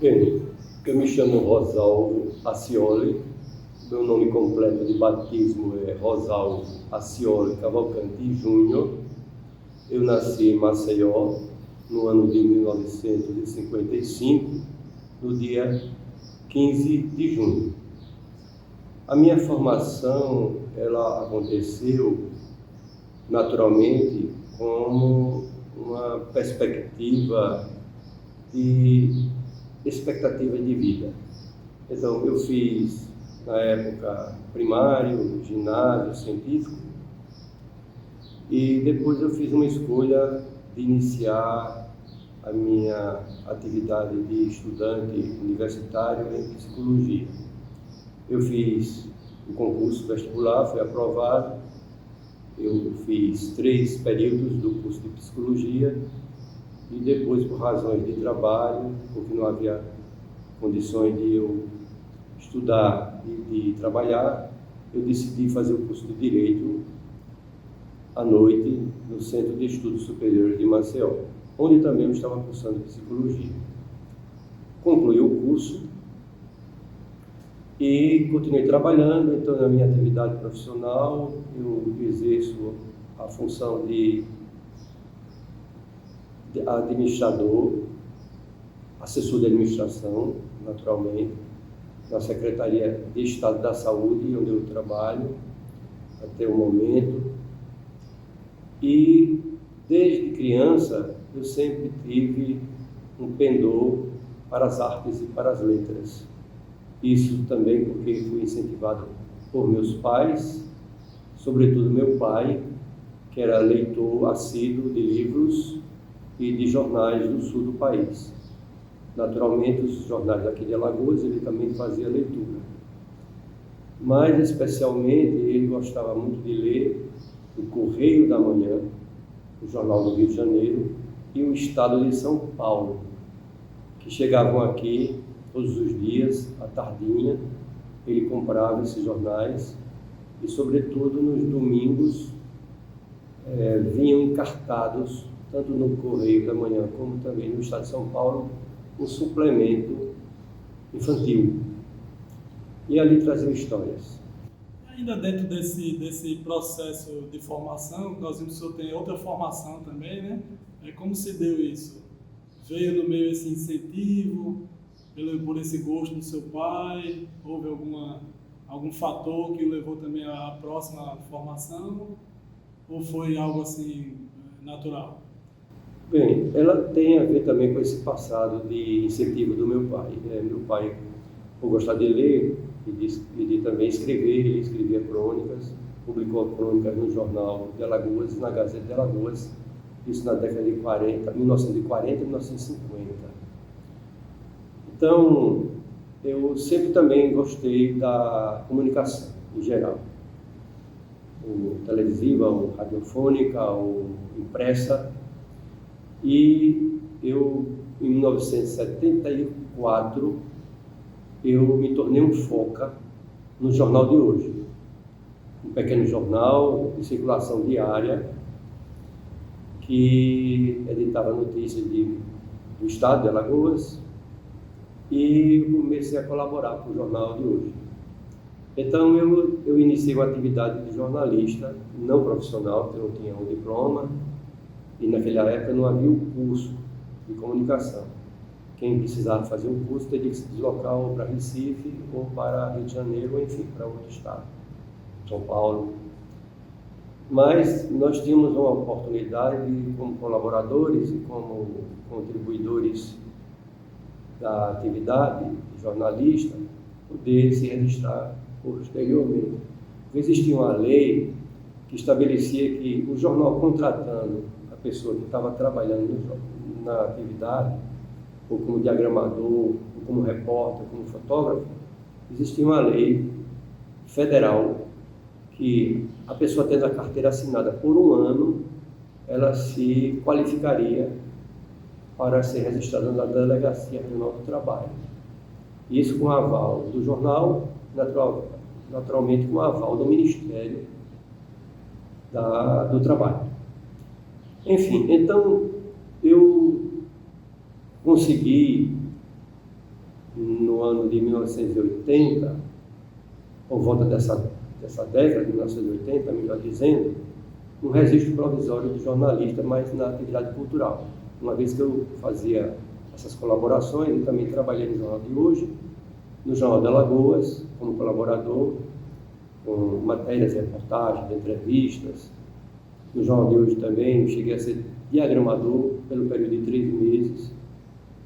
Bem, eu me chamo Rosalvo Acioli, meu nome completo de batismo é Rosalvo Acioli Cavalcante Júnior. Eu nasci em Maceió no ano de 1955, no dia 15 de junho. A minha formação, ela aconteceu naturalmente como uma perspectiva de expectativa de vida. Então, eu fiz, na época, primário, ginásio, científico, e depois eu fiz uma escolha de iniciar a minha atividade de estudante universitário em psicologia. Eu fiz o concurso vestibular, fui aprovado, eu fiz 3 períodos do curso de psicologia, e depois, por razões de trabalho, porque não havia condições de eu estudar e de trabalhar, eu decidi fazer o curso de Direito à noite no Centro de Estudos Superiores de Maceió, onde também eu estava cursando Psicologia. Concluí o curso e continuei trabalhando. Então, na minha atividade profissional, eu exerço a função de administrador, assessor de administração, naturalmente, na Secretaria de Estado da Saúde, onde eu trabalho até o momento. E, desde criança, eu sempre tive um pendor para as artes e para as letras. Isso também porque fui incentivado por meus pais, sobretudo meu pai, que era leitor assíduo de livros e de jornais do sul do país. Naturalmente, os jornais aqui de Alagoas, ele também fazia leitura. Mas, especialmente, ele gostava muito de ler o Correio da Manhã, o Jornal do Rio de Janeiro, e o Estado de São Paulo, que chegavam aqui todos os dias, à tardinha. Ele comprava esses jornais e, sobretudo, nos domingos, vinham encartados, tanto no Correio da Manhã como também no Estado de São Paulo, um suplemento infantil. E ali traziam histórias. Ainda dentro desse processo de formação, nós vimos que o senhor tem outra formação também, né? Como se deu isso? Veio no meio esse incentivo, por esse gosto do seu pai? Houve algum fator que o levou também à próxima formação? Ou foi algo assim natural? Bem, ela tem a ver também com esse passado de incentivo do meu pai. Meu pai, por gostar de ler e de também escrever, ele escrevia crônicas, publicou crônicas no Jornal de Alagoas, na Gazeta de Alagoas, isso na década de 1940 e 1950. Então, eu sempre também gostei da comunicação, em geral, ou televisiva, ou radiofônica, ou impressa. E eu, em 1974, eu me tornei um foca no Jornal de Hoje, um pequeno jornal de circulação diária que editava notícias do estado de Alagoas, e comecei a colaborar com o Jornal de Hoje. Então eu iniciei uma atividade de jornalista não profissional, porque eu não tinha um diploma, e naquela época não havia um curso de comunicação. Quem precisava fazer um curso teria que se deslocar ou para Recife, ou para Rio de Janeiro, ou enfim, para outro estado, São Paulo. Mas nós tínhamos uma oportunidade, como colaboradores e como contribuidores da atividade de jornalista, poder se registrar posteriormente. Existia uma lei que estabelecia que o jornal, contratando a pessoa que estava trabalhando na atividade, ou como diagramador, ou como repórter, como fotógrafo, existia uma lei federal que a pessoa tendo a carteira assinada por um ano, ela se qualificaria para ser registrada na Delegacia Regional do Trabalho. Isso com aval do jornal, naturalmente com aval do Ministério do Trabalho. Enfim, então eu consegui no ano de 1980, por volta dessa década de 1980, melhor dizendo, um registro provisório de jornalista, mas na atividade cultural. Uma vez que eu fazia essas colaborações, eu também trabalhei no Jornal de Hoje, no Jornal de Alagoas, como colaborador, com matérias, reportagens, entrevistas. No Jornal de Hoje também, eu cheguei a ser diagramador pelo período de 3 meses,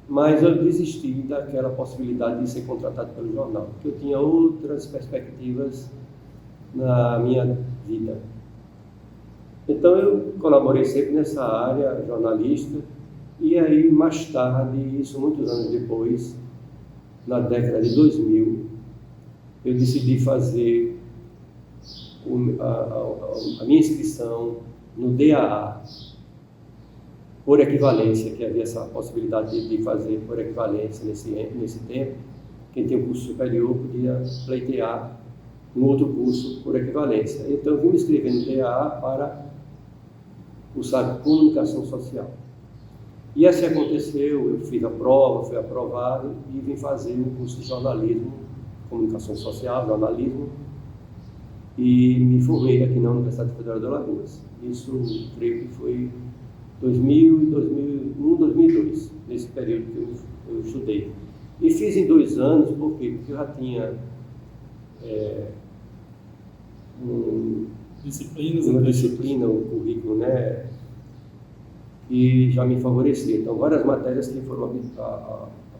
mas eu desisti daquela possibilidade de ser contratado pelo jornal, porque eu tinha outras perspectivas na minha vida. Então eu colaborei sempre nessa área jornalística, e aí mais tarde, isso muitos anos depois, na década de 2000, eu decidi fazer a minha inscrição no DAA, por equivalência, que havia essa possibilidade de fazer por equivalência nesse tempo. Quem tem um curso superior podia pleitear um outro curso por equivalência. Então eu vim me inscrever no DAA para cursar Comunicação Social. E assim aconteceu, eu fiz a prova, fui aprovado e vim fazer um curso de jornalismo, Comunicação Social, jornalismo, e me formei aqui na Universidade Federal de Alagoas. Isso, creio que foi 2000, 2001, 2002, nesse período que eu estudei. E fiz em 2 anos, por quê? Porque eu já tinha uma disciplina, um currículo, né, que já me favorecia. Então, várias matérias que foram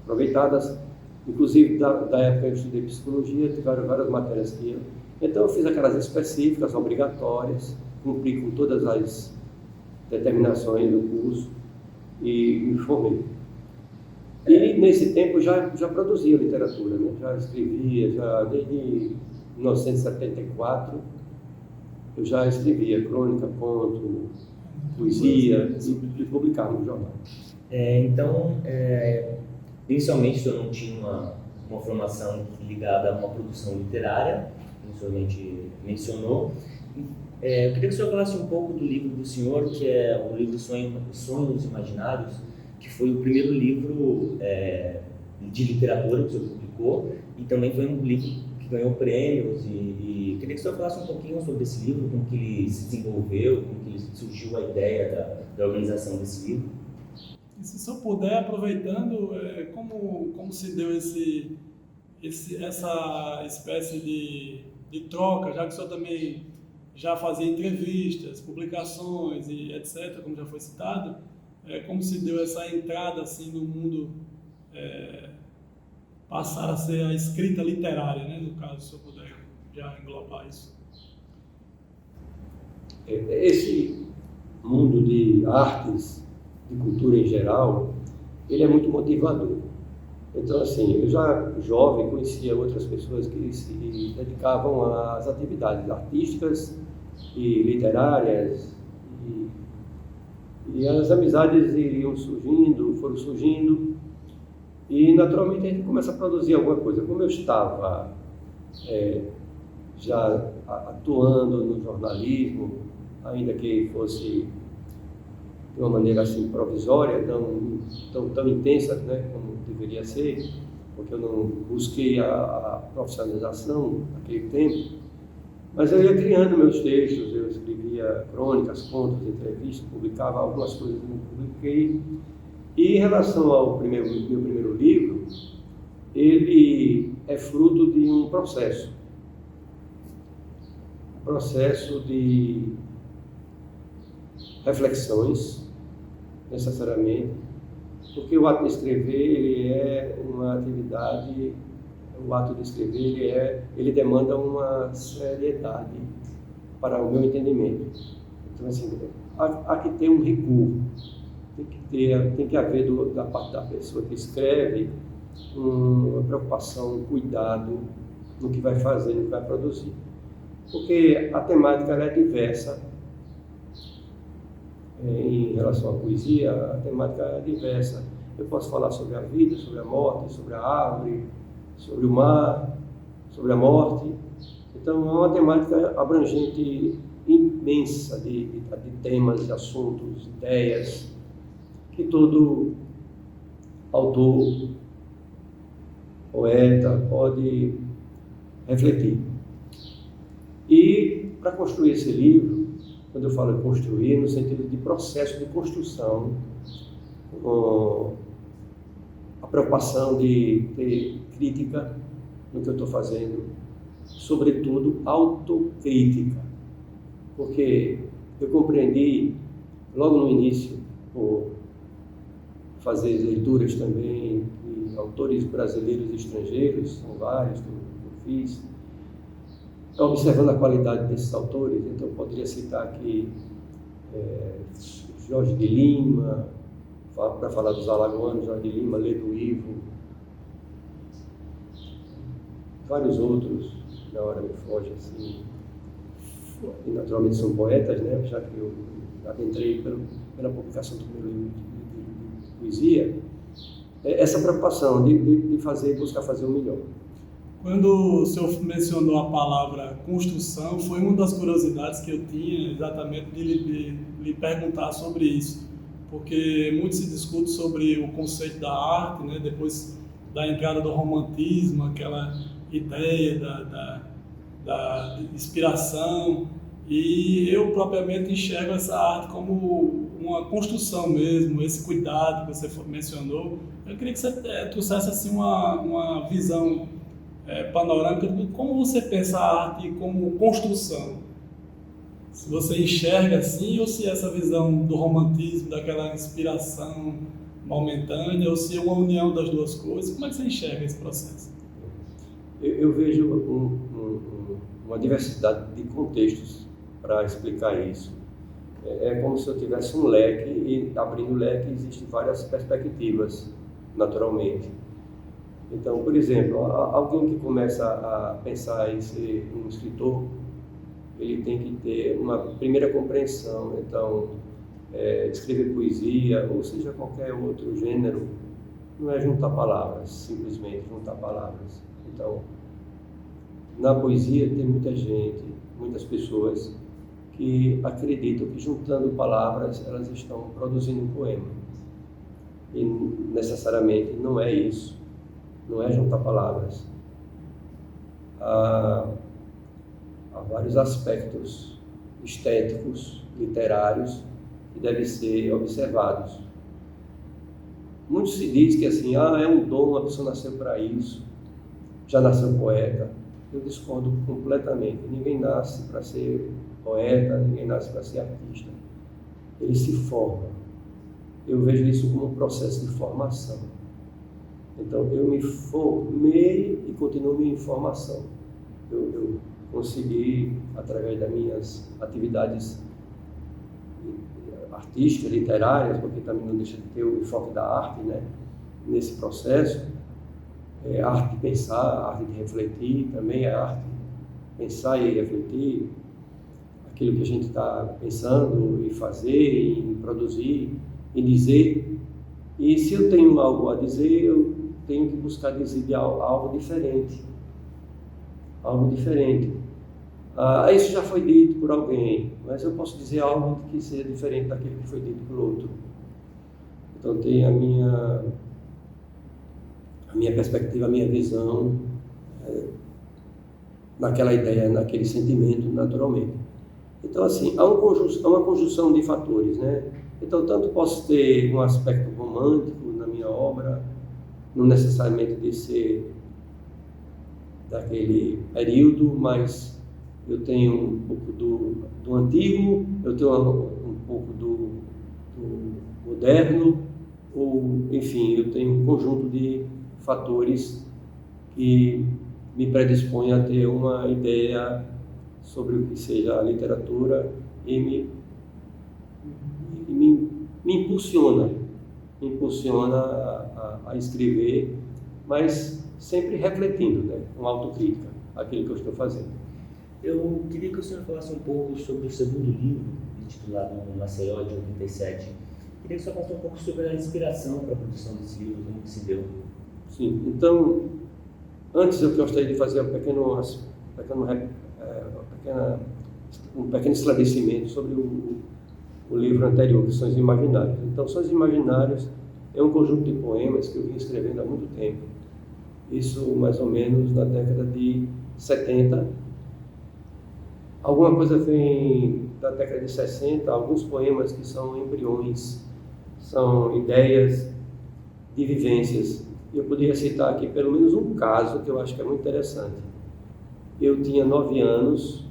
aproveitadas, inclusive da época eu estudei psicologia, tiveram várias matérias que então eu fiz aquelas específicas, obrigatórias, cumpri com todas as determinações do curso e me formei. E nesse tempo já produzia literatura, né? Já escrevia, desde 1974 eu já escrevia crônica, conto, poesia e publicava no jornal. Então, inicialmente o senhor não tinha uma formação ligada a uma produção literária, como o senhor mencionou. Eu queria que o senhor falasse um pouco do livro do senhor, que é o livro Sonhos Imaginários, que foi o primeiro livro de literatura que o senhor publicou, e também foi um livro que ganhou prêmios, e queria que o senhor falasse um pouquinho sobre esse livro, como que ele se desenvolveu, como que surgiu a ideia da organização desse livro. E se o senhor puder, aproveitando, como se deu essa espécie de troca, já que o senhor também já fazia entrevistas, publicações e etc., como já foi citado, como se deu essa entrada assim no mundo, passar a ser a escrita literária, né? No caso, se eu puder já englobar isso. Esse mundo de artes, de cultura em geral, ele é muito motivador. Então, assim, eu já jovem conhecia outras pessoas que se dedicavam às atividades artísticas e literárias, e as amizades foram surgindo, e naturalmente a gente começa a produzir alguma coisa. Como eu estava já atuando no jornalismo, ainda que fosse de uma maneira assim provisória, não tão intensa, né, como deveria ser, porque eu não busquei a profissionalização naquele tempo, mas eu ia criando meus textos, eu escrevia crônicas, contos, entrevistas, publicava algumas coisas que eu publiquei. E em relação ao meu primeiro livro, ele é fruto de um processo de reflexões, necessariamente, porque o ato de escrever, ele é uma atividade, o ato de escrever, ele demanda uma seriedade para o meu entendimento. Então, assim, há que ter um rigor, tem que haver da parte da pessoa que escreve uma preocupação, um cuidado no que vai fazer, no que vai produzir. Porque a temática ela é diversa. Em relação à poesia, a temática é diversa. Eu posso falar sobre a vida, sobre a morte, sobre a árvore, sobre o mar, sobre a morte. Então, é uma temática abrangente, imensa de temas, de assuntos, ideias, que todo autor poeta, pode refletir. E para construir esse livro, quando eu falo em construir, no sentido de processo de construção, com a preocupação de ter crítica no que eu estou fazendo, sobretudo autocrítica, porque eu compreendi logo no início, por fazer leituras também de autores brasileiros e estrangeiros, são vários que eu fiz, observando a qualidade desses autores. Então eu poderia citar aqui Jorge de Lima, para falar dos alagoanos, Jorge de Lima, Ledo Ivo, vários outros, na hora me foge assim, e naturalmente são poetas, né? Já que eu adentrei pela publicação do meu livro de poesia, essa preocupação de buscar fazer o melhor. Quando o senhor mencionou a palavra construção, foi uma das curiosidades que eu tinha exatamente de lhe perguntar sobre isso, porque muito se discute sobre o conceito da arte, né? Depois da entrada do romantismo, aquela ideia da inspiração, e eu propriamente enxergo essa arte como uma construção mesmo, esse cuidado que você mencionou. Eu queria que você trouxesse assim uma visão panorâmica de como você pensa a arte como construção. Se você enxerga assim, ou se essa visão do romantismo, daquela inspiração momentânea, ou se é uma união das duas coisas, como é que você enxerga esse processo? Eu vejo uma diversidade de contextos para explicar isso. É como se eu tivesse um leque, e abrindo o leque existem várias perspectivas, naturalmente. Então, por exemplo, alguém que começa a pensar em ser um escritor, ele tem que ter uma primeira compreensão. Então, escrever poesia, ou seja, qualquer outro gênero, não é juntar palavras, simplesmente juntar palavras. Então, na poesia tem muita gente, muitas pessoas que acreditam que juntando palavras elas estão produzindo um poema. E necessariamente não é isso, não é juntar palavras. Há vários aspectos estéticos, literários, que devem ser observados. Muito se diz que assim, é um dom, a pessoa nasceu para isso, já nasceu poeta. Eu discordo completamente. Ninguém nasce para ser poeta, ninguém nasce para ser artista. Ele se forma. Eu vejo isso como um processo de formação. Então, eu me formei e continuo minha formação. Eu consegui, através das minhas atividades artísticas, literárias, porque também não deixa de ter o enfoque da arte, né? Nesse processo, a arte de pensar, a arte de refletir, também é arte de pensar e refletir aquilo que a gente está pensando, e fazer, e produzir, e dizer. E se eu tenho algo a dizer, eu tenho que buscar dizer de algo diferente. Algo diferente. Isso já foi dito por alguém, mas eu posso dizer algo que seja diferente daquilo que foi dito por outro. Então tem a minha perspectiva, a minha visão, naquela ideia, naquele sentimento, naturalmente. Então, assim, há uma conjunção de fatores, né? Então, tanto posso ter um aspecto romântico na minha obra, não necessariamente de ser daquele período, mas eu tenho um pouco do antigo, eu tenho um pouco do moderno, ou, enfim, eu tenho um conjunto de fatores que me predispõem a ter uma ideia sobre o que seja a literatura e me impulsiona a escrever, mas sempre refletindo, né, com autocrítica, aquilo que eu estou fazendo. Eu queria que o senhor falasse um pouco sobre o segundo livro, intitulado Maceió, de 87. Queria que o senhor falasse um pouco sobre a inspiração para a produção desse livro, como que se deu. Sim, então, antes eu gostaria de fazer um pequeno esclarecimento sobre o livro anterior, que Sonhos Imaginários. Então, Sonhos Imaginários é um conjunto de poemas que eu vim escrevendo há muito tempo. isso mais ou menos na década de 70. Alguma coisa vem da década de 60, alguns poemas que são embriões, são ideias de vivências. Eu poderia citar aqui pelo menos um caso que eu acho que é muito interessante. Eu tinha 9 anos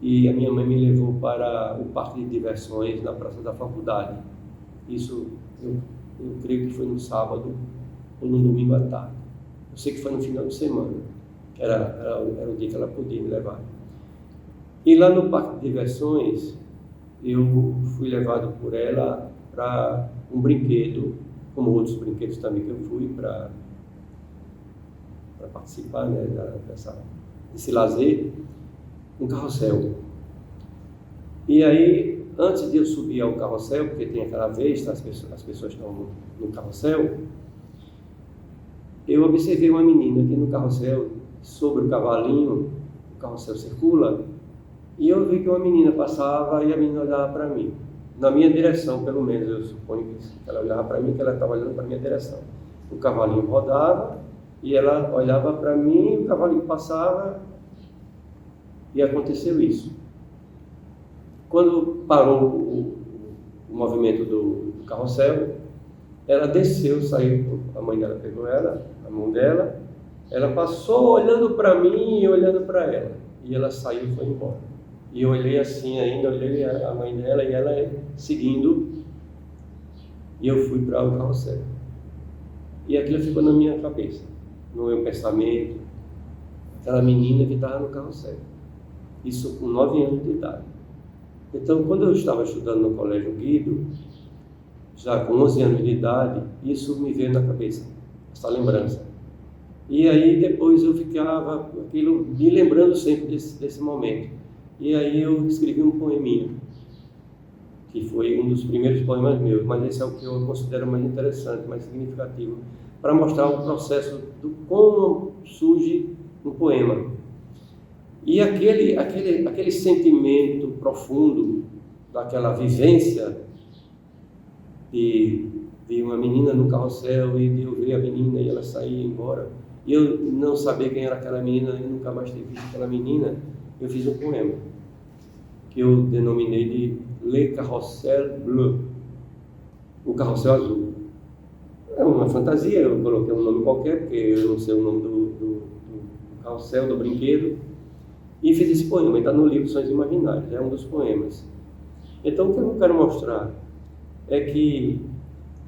e a minha mãe me levou para o parque de diversões na Praça da Faculdade. Isso eu creio que foi no sábado ou no domingo à tarde. Eu sei que foi no final de semana, era o dia que ela podia me levar. E lá no parque de diversões, eu fui levado por ela para um brinquedo, como outros brinquedos também que eu fui para participar, né, desse lazer, um carrossel. E aí, antes de eu subir ao carrossel, porque tem aquela vez, as pessoas estão no carrossel, eu observei uma menina aqui no carrossel, sobre o cavalinho, o carrossel circula, e eu vi que uma menina passava e a menina olhava para mim, na minha direção, pelo menos, eu suponho que ela olhava para mim, que ela estava olhando para a minha direção. O cavalinho rodava e ela olhava para mim, o cavalinho passava e aconteceu isso. Quando parou o movimento do carrossel, ela desceu, saiu, a mãe dela pegou ela, a mão dela, ela passou olhando para mim e olhando para ela, e ela saiu e foi embora. E eu olhei assim ainda, olhei a mãe dela e ela seguindo, e eu fui para o carrossel. E aquilo ficou na minha cabeça, no meu pensamento, aquela menina que estava no carrossel. Isso com 9 anos de idade. Então, quando eu estava estudando no Colégio Guido, já com 11 anos de idade, isso me veio na cabeça, essa lembrança. E aí depois eu ficava aquilo, me lembrando sempre desse momento. E aí eu escrevi um poeminha, que foi um dos primeiros poemas meus, mas esse é o que eu considero mais interessante, mais significativo, para mostrar o processo do como surge um poema. E aquele sentimento profundo, daquela vivência de uma menina no carrossel e de eu ver a menina e ela sair embora, e eu não saber quem era aquela menina e nunca mais ter visto aquela menina, eu fiz um poema que eu denominei de Le Carrossel Bleu, o carrossel azul. É uma fantasia, eu coloquei um nome qualquer, porque eu não sei o nome do carrossel, do brinquedo, e fiz esse poema, está no livro Sonhos Imaginários, é um dos poemas. Então, o que eu quero mostrar é que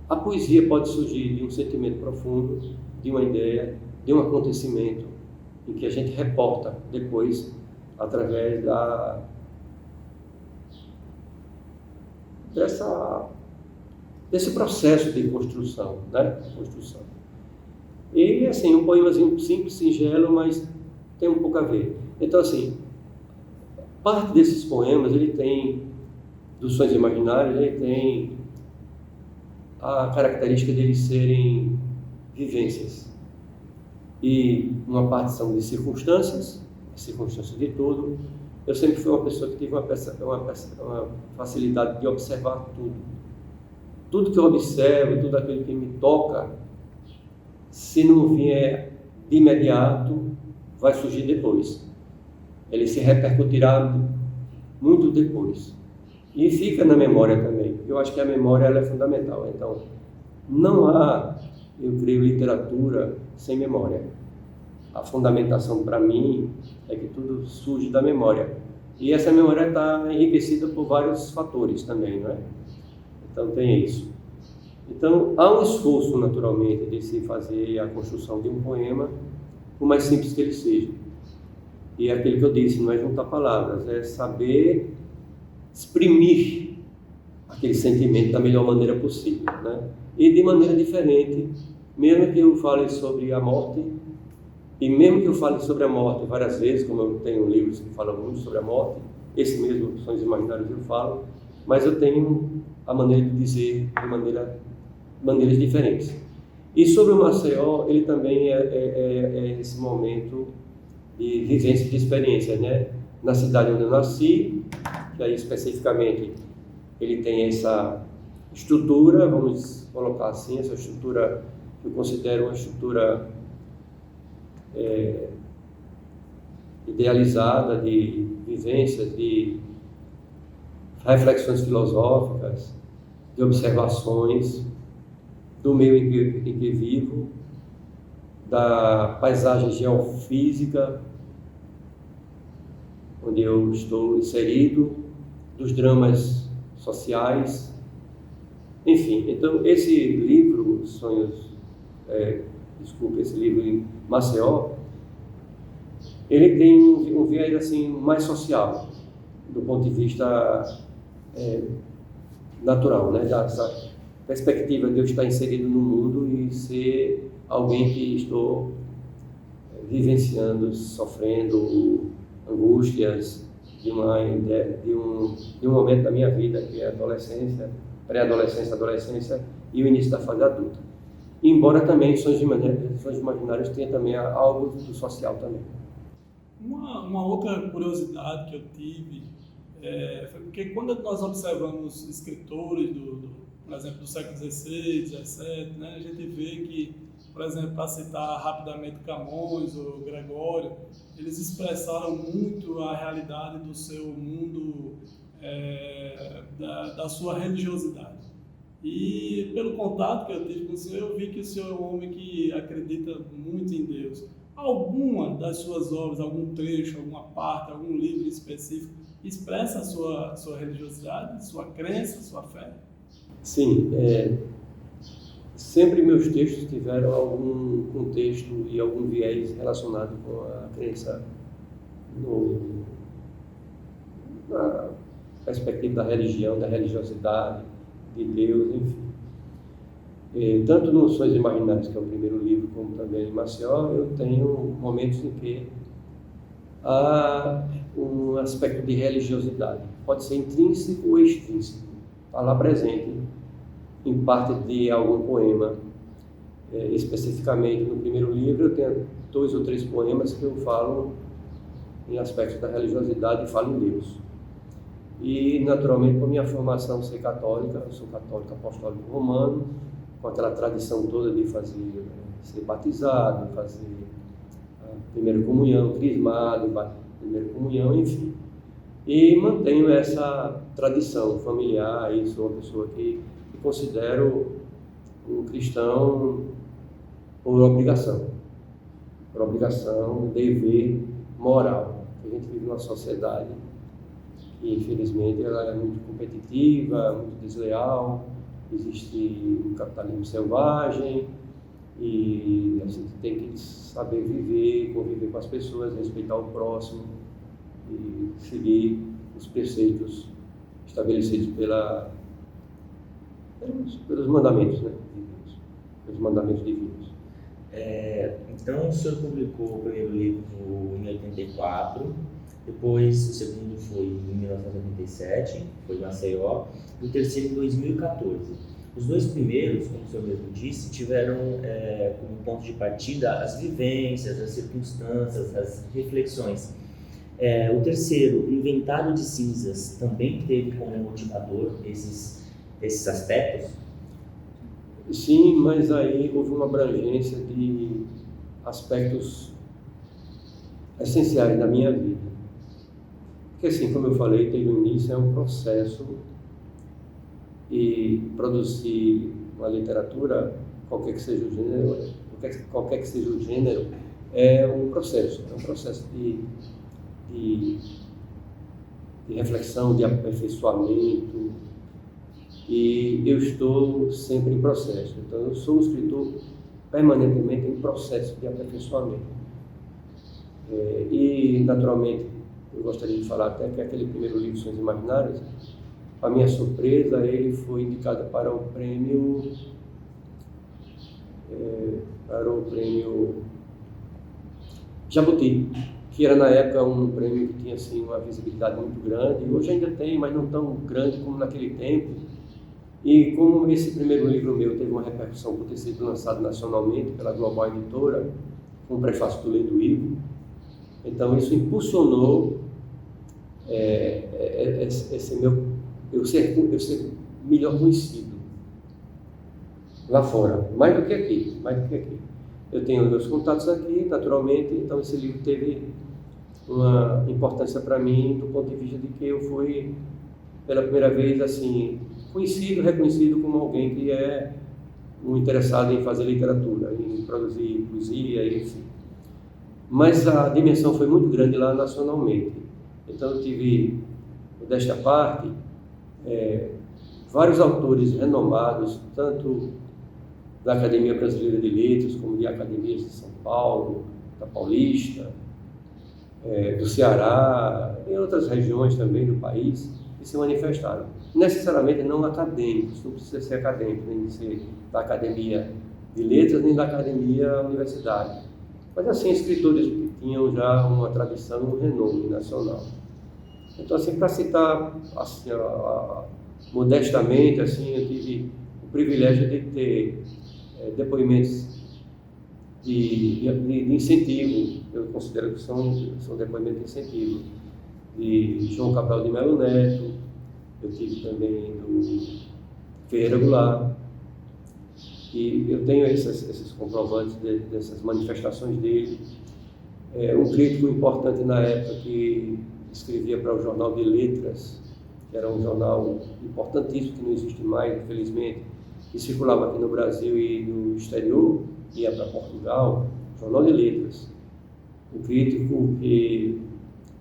a poesia pode surgir de um sentimento profundo, de uma ideia, de um acontecimento, em que a gente reporta depois, através desse processo de construção, né? Construção. E, assim, um poemazinho simples, singelo, mas tem um pouco a ver. Então, assim, parte desses poemas, ele tem, dos Sonhos Imaginários, ele tem a característica de eles serem vivências. E uma parte são de circunstâncias de tudo. Eu sempre fui uma pessoa que tive uma facilidade de observar tudo. Tudo que eu observo, tudo aquilo que me toca, se não vier de imediato, vai surgir depois. Ele se repercutirá muito depois. E fica na memória também. Eu acho que a memória ela é fundamental. Então, não há, eu creio, literatura sem memória. A fundamentação para mim é que tudo surge da memória. E essa memória está enriquecida por vários fatores também, não é? Então tem isso. Então há um esforço naturalmente de se fazer a construção de um poema, por mais simples que ele seja. E é aquilo que eu disse, não é juntar palavras, é saber exprimir aquele sentimento da melhor maneira possível, né? E de maneira diferente, mesmo que eu fale sobre a morte, e mesmo que eu fale sobre a morte várias vezes, como eu tenho livros que falam muito sobre a morte, esse mesmo, Sonhos Imaginários, eu falo, mas eu tenho a maneira de dizer de maneiras diferentes. E sobre o Maceió, ele também é esse momento de vivência, de experiência, né? Na cidade onde eu nasci, que aí especificamente ele tem essa estrutura, vamos colocar assim, essa estrutura que eu considero uma estrutura idealizada de vivências, de reflexões filosóficas, de observações do meio em que vivo, da paisagem geofísica onde eu estou inserido, dos dramas sociais, enfim. Então, esse livro, esse livro em Maceió, ele tem um viés assim, mais social, do ponto de vista natural, né? Dessa perspectiva de eu estar inserido no mundo e ser alguém que estou vivenciando, sofrendo angústias de um momento da minha vida, que é a adolescência, pré-adolescência, adolescência e o início da fase adulta. Embora também Sonhos Imaginários tenha também algo do social também. Uma outra curiosidade que eu tive foi porque quando nós observamos escritores, por exemplo, do século XVI, XVII, né, a gente vê que, por exemplo, para citar rapidamente Camões ou Gregório, eles expressaram muito a realidade do seu mundo, da sua religiosidade. E pelo contato que eu tive com o senhor, eu vi que o senhor é um homem que acredita muito em Deus. Alguma das suas obras, algum trecho, alguma parte, algum livro específico, expressa a sua religiosidade, sua crença, sua fé? Sim, sempre meus textos tiveram algum contexto e algum viés relacionado com a crença na perspectiva da religião, da religiosidade, de Deus, enfim. Tanto no Sonhos Imaginários, que é o primeiro livro, como também em Maceió, eu tenho momentos em que há um aspecto de religiosidade. Pode ser intrínseco ou extrínseco. Está lá presente em parte de algum poema. Especificamente no primeiro livro, eu tenho 2 ou 3 poemas que eu falo em aspectos da religiosidade e falo em Deus. E, naturalmente, por minha formação ser católica, eu sou católico apostólico romano, com aquela tradição toda de ser batizado, fazer a primeira comunhão, crismado, primeira comunhão, enfim. E mantenho essa tradição familiar e sou uma pessoa que considero um cristão por obrigação, dever moral. A gente vive numa sociedade que, infelizmente, ela é muito competitiva, muito desleal, existe um capitalismo selvagem e a gente tem que saber viver, conviver com as pessoas, respeitar o próximo e seguir os preceitos estabelecidos pelos mandamentos, né, divinos, pelos mandamentos divinos. Então, o senhor publicou o primeiro livro em 84, depois o segundo foi em 1987, foi em Maceió, e o terceiro em 2014. Os 2 primeiros, como o senhor mesmo disse, tiveram como ponto de partida as vivências, as circunstâncias, as reflexões. O terceiro, Inventário de Cinzas, também teve como motivador esses aspectos? Sim, mas aí houve uma abrangência de aspectos essenciais da minha vida. Porque, assim, como eu falei, desde o início, é um processo e produzir uma literatura, qualquer que seja o gênero, é um processo de reflexão, de aperfeiçoamento, e eu estou sempre em processo. Então, eu sou um escritor permanentemente em processo de aperfeiçoamento. E, naturalmente, eu gostaria de falar até que aquele primeiro livro, Sonhos Imaginários, para minha surpresa, ele foi indicado para o prêmio Jabuti, que era na época um prêmio que tinha assim, uma visibilidade muito grande. Hoje ainda tem, mas não tão grande como naquele tempo. E como esse primeiro livro meu teve uma repercussão por ter sido lançado nacionalmente pela Global Editora, com o prefácio do Lendo Ivo, então isso impulsionou eu ser melhor conhecido lá fora, mais do que aqui. eu tenho meus contatos aqui, naturalmente, então esse livro teve uma importância para mim do ponto de vista de que eu fui, pela primeira vez, assim, conhecido, reconhecido como alguém que é um interessado em fazer literatura, em produzir poesia, enfim. Mas a dimensão foi muito grande lá nacionalmente. Então eu tive, desta parte, vários autores renomados, tanto da Academia Brasileira de Letras, como de academias de São Paulo, da Paulista, do Ceará, e outras regiões também do país, que se manifestaram. Necessariamente não acadêmicos, não precisa ser acadêmico, nem de ser da Academia de Letras, nem da Academia Universitária. Mas assim, escritores que tinham já uma tradição, um renome nacional. Então, assim, para citar assim, modestamente, assim, eu tive o privilégio de ter depoimentos de incentivo, eu considero que são depoimentos de incentivo, de João Cabral de Melo Neto, eu tive também do Ferreira Goulart, e eu tenho esses comprovantes dessas manifestações dele. Um crítico importante na época que escrevia para o Jornal de Letras, que era um jornal importantíssimo, que não existe mais, infelizmente, que circulava aqui no Brasil e no exterior, ia para Portugal, Jornal de Letras. Um crítico que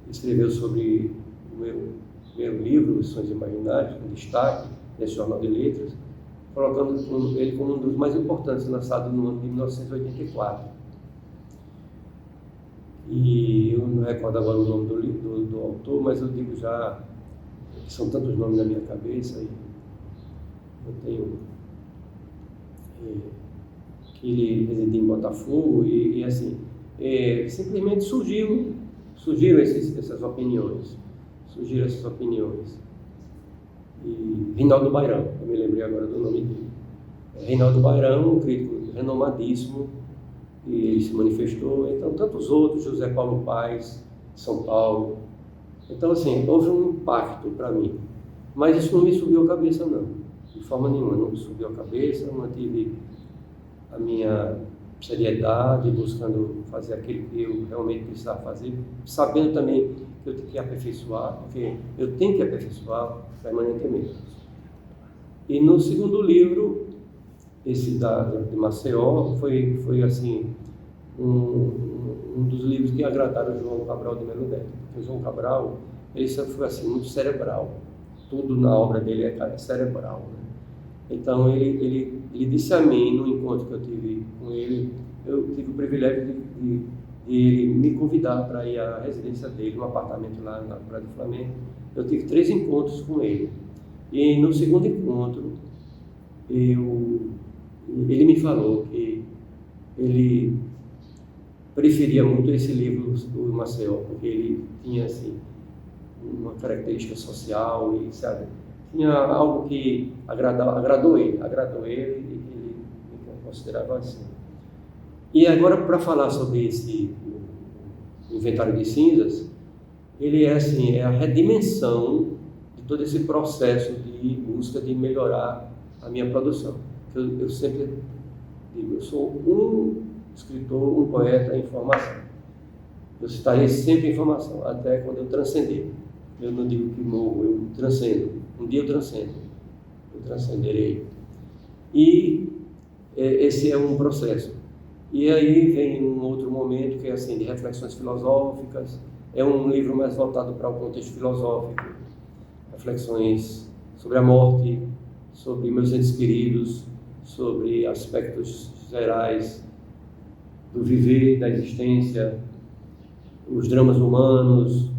escreveu sobre o meu livro, Sonhos Imaginários, com destaque nesse Jornal de Letras, colocando ele como um dos mais importantes, lançado no ano de 1984. E eu não recordo agora o nome do autor, mas eu digo já que são tantos nomes na minha cabeça, e eu tenho que ele residia em Botafogo, e assim, simplesmente surgiram essas opiniões. E Reinaldo Bairão, eu me lembrei agora do nome dele. Reinaldo Bairão, um crítico renomadíssimo, e ele se manifestou. Então, tantos outros, José Paulo Paes, de São Paulo. Então, assim, houve um impacto para mim. Mas isso não me subiu a cabeça, não. De forma nenhuma, não me subiu a cabeça. Eu mantive a minha seriedade, buscando fazer aquilo que eu realmente precisava fazer, sabendo também que eu tenho que aperfeiçoar, porque eu tenho que aperfeiçoar permanentemente. E no segundo livro, esse de Maceió, foi assim, um dos livros que agradaram o João Cabral de Melo Neto, porque o João Cabral, ele sempre foi assim, muito cerebral, tudo na obra dele é cerebral, né? Então ele disse a mim, no encontro que eu tive com ele, eu tive o privilégio de ele me convidar para ir à residência dele, um apartamento lá na Praia do Flamengo. Eu tive 3 encontros com ele. E no segundo encontro, ele me falou que ele preferia muito esse livro do Maceió, porque ele tinha assim, uma característica social, e sabe, tinha algo que agradou ele e ele me considerava assim. E agora, para falar sobre esse Inventário de Cinzas, ele é assim, é a redimensão de todo esse processo de busca de melhorar a minha produção. Eu sempre digo, eu sou um escritor, um poeta em formação. Eu estarei sempre em formação, até quando eu transcender. Eu não digo que morro, eu transcendo. Um dia eu transcenderei. E esse é um processo. E aí vem um outro momento que é assim, de reflexões filosóficas. É um livro mais voltado para o contexto filosófico, reflexões sobre a morte, sobre meus entes queridos, sobre aspectos gerais do viver, da existência, os dramas humanos,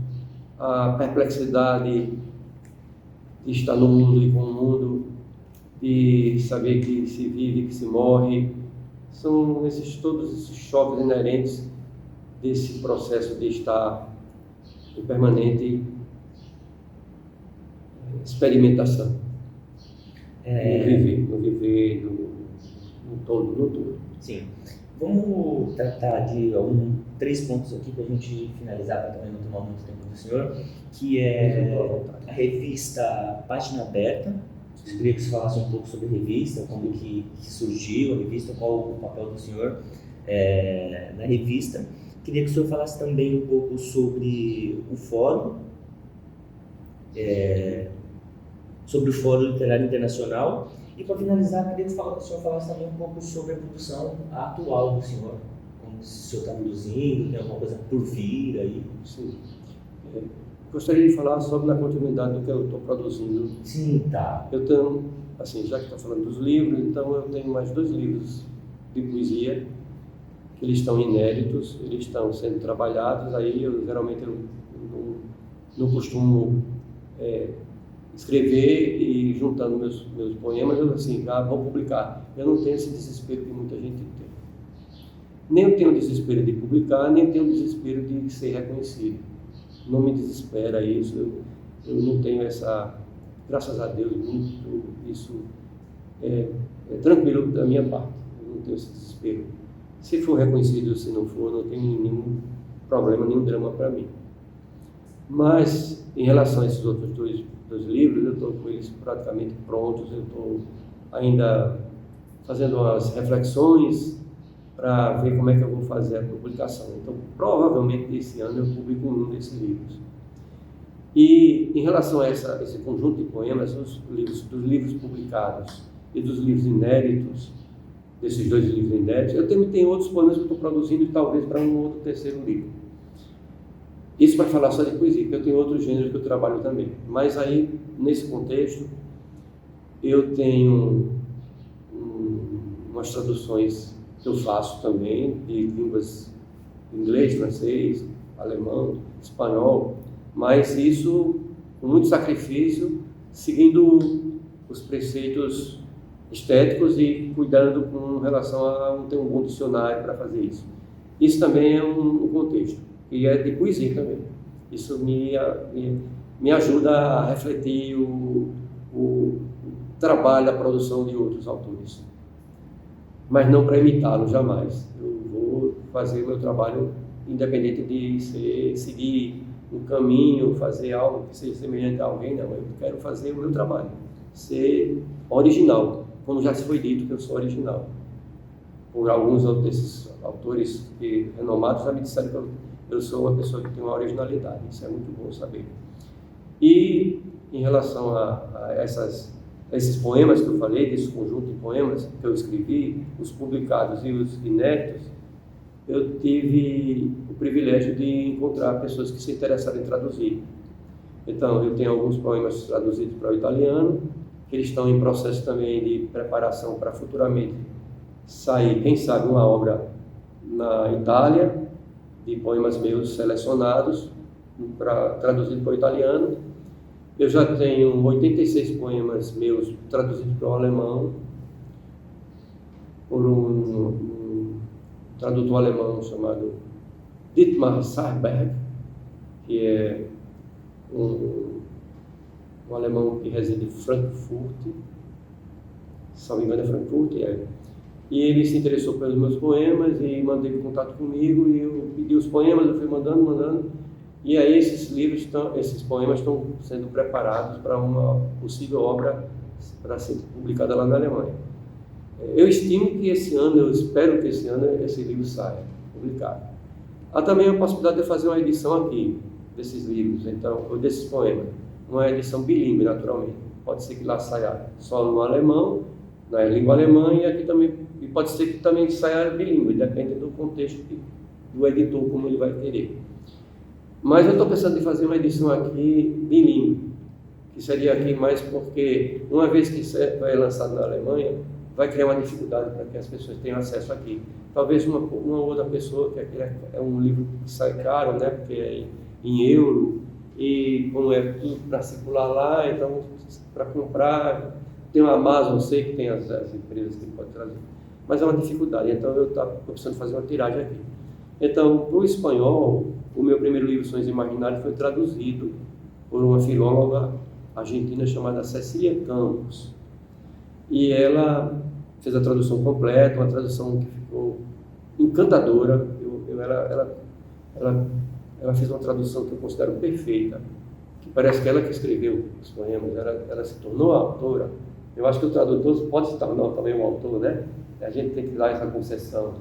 a perplexidade de estar no mundo e com o mundo, de saber que se vive, que se morre. São todos esses choques inerentes desse processo de estar em permanente experimentação, no viver, no todo. Sim. Vamos tratar de 3 pontos aqui para a gente finalizar, para também não tomar muito tempo do senhor, que é a revista Página Aberta. Eu queria que você falasse um pouco sobre a revista, como que surgiu a revista, qual o papel do senhor. na revista. Queria que o senhor falasse também um pouco sobre o Fórum, sobre o Fórum Literário Internacional. E para finalizar, queria que o senhor falasse também um pouco sobre a produção atual do senhor, como se o senhor está produzindo, tem alguma coisa por vir aí. Sim. Gostaria de falar sobre a continuidade do que eu estou produzindo. Sim, tá. Eu tenho, assim, já que está falando dos livros, então eu tenho mais 2 livros de poesia, que eles estão inéditos, eles estão sendo trabalhados. Aí eu geralmente não costumo escrever e juntando meus poemas, eu assim, vou publicar. Eu não tenho esse desespero que muita gente tem. Nem eu tenho desespero de publicar, nem tenho desespero de ser reconhecido. Não me desespera isso, eu não tenho essa, graças a Deus, muito, isso é tranquilo da minha parte, eu não tenho esse desespero. Se for reconhecido, se não for, não tem nenhum problema, nenhum drama para mim. Mas, em relação a esses outros dois livros, eu estou com eles praticamente prontos, eu estou ainda fazendo umas reflexões para ver como é que eu vou fazer a publicação. Então, provavelmente, esse ano eu publico um desses livros. E, em relação a esse conjunto de poemas, dos livros publicados e dos livros inéditos, desses 2 livros inéditos, eu também tenho outros poemas que eu estou produzindo, talvez para um outro terceiro livro. Isso vai falar só de poesia, porque eu tenho outros gêneros que eu trabalho também. Mas aí, nesse contexto, eu tenho umas traduções que eu faço também de línguas inglês, francês, alemão, espanhol, mas isso com muito sacrifício, seguindo os preceitos estéticos e cuidando com relação a ter um bom dicionário para fazer isso. Isso também é um contexto, e é de poesia também. Isso me ajuda a refletir o trabalho, a produção de outros autores. Mas não para imitá-lo, jamais. Eu vou fazer o meu trabalho independente de seguir um caminho, fazer algo que seja semelhante a alguém, não. Eu quero fazer o meu trabalho, ser original, como já se foi dito que eu sou original. Por alguns desses autores renomados já me disseram que eu sou uma pessoa que tem uma originalidade, isso é muito bom saber. E em relação a esses poemas que eu falei, desse conjunto de poemas que eu escrevi, os publicados e os inéditos, eu tive o privilégio de encontrar pessoas que se interessaram em traduzir. Então, eu tenho alguns poemas traduzidos para o italiano, que eles estão em processo também de preparação para futuramente sair, quem sabe, uma obra na Itália, de poemas meus selecionados, traduzidos para o italiano. Eu já tenho 86 poemas meus traduzidos para o alemão, por um tradutor alemão chamado Dietmar Saarberg, que é um alemão que reside em Frankfurt, se não me engano é Frankfurt, e ele se interessou pelos meus poemas e manteve contato comigo, e eu pedi os poemas, eu fui mandando, e aí esses poemas estão sendo preparados para uma possível obra para ser publicada lá na Alemanha. Eu estimo que esse ano, eu espero que esse ano esse livro saia publicado. Há também a possibilidade de fazer uma edição aqui desses livros, então, ou desses poemas, uma edição bilíngue, naturalmente. Pode ser que lá saia só no alemão, na língua alemã, e aqui também, e pode ser que também saia bilíngue, depende do contexto do editor, como ele vai querer. Mas eu estou pensando em fazer uma edição aqui bilíngue, que seria aqui mais porque, uma vez que vai lançado na Alemanha, vai criar uma dificuldade para que as pessoas tenham acesso aqui. Talvez uma outra pessoa, que aqui é um livro que sai caro, né, porque é em euro, e como é tudo para circular lá, então, para comprar, tem uma Amazon, sei que tem as empresas que podem trazer, mas é uma dificuldade, então eu estou precisando fazer uma tiragem aqui. Então, para o espanhol, o meu primeiro livro, Sonhos Imaginários, foi traduzido por uma filóloga argentina chamada Cecília Campos. E ela fez a tradução completa, uma tradução que ficou encantadora. Ela fez uma tradução que eu considero perfeita, que parece que ela que escreveu os poemas, ela se tornou a autora. Eu acho que o tradutor pode se tornar também um autor, né? A gente tem que dar essa concessão.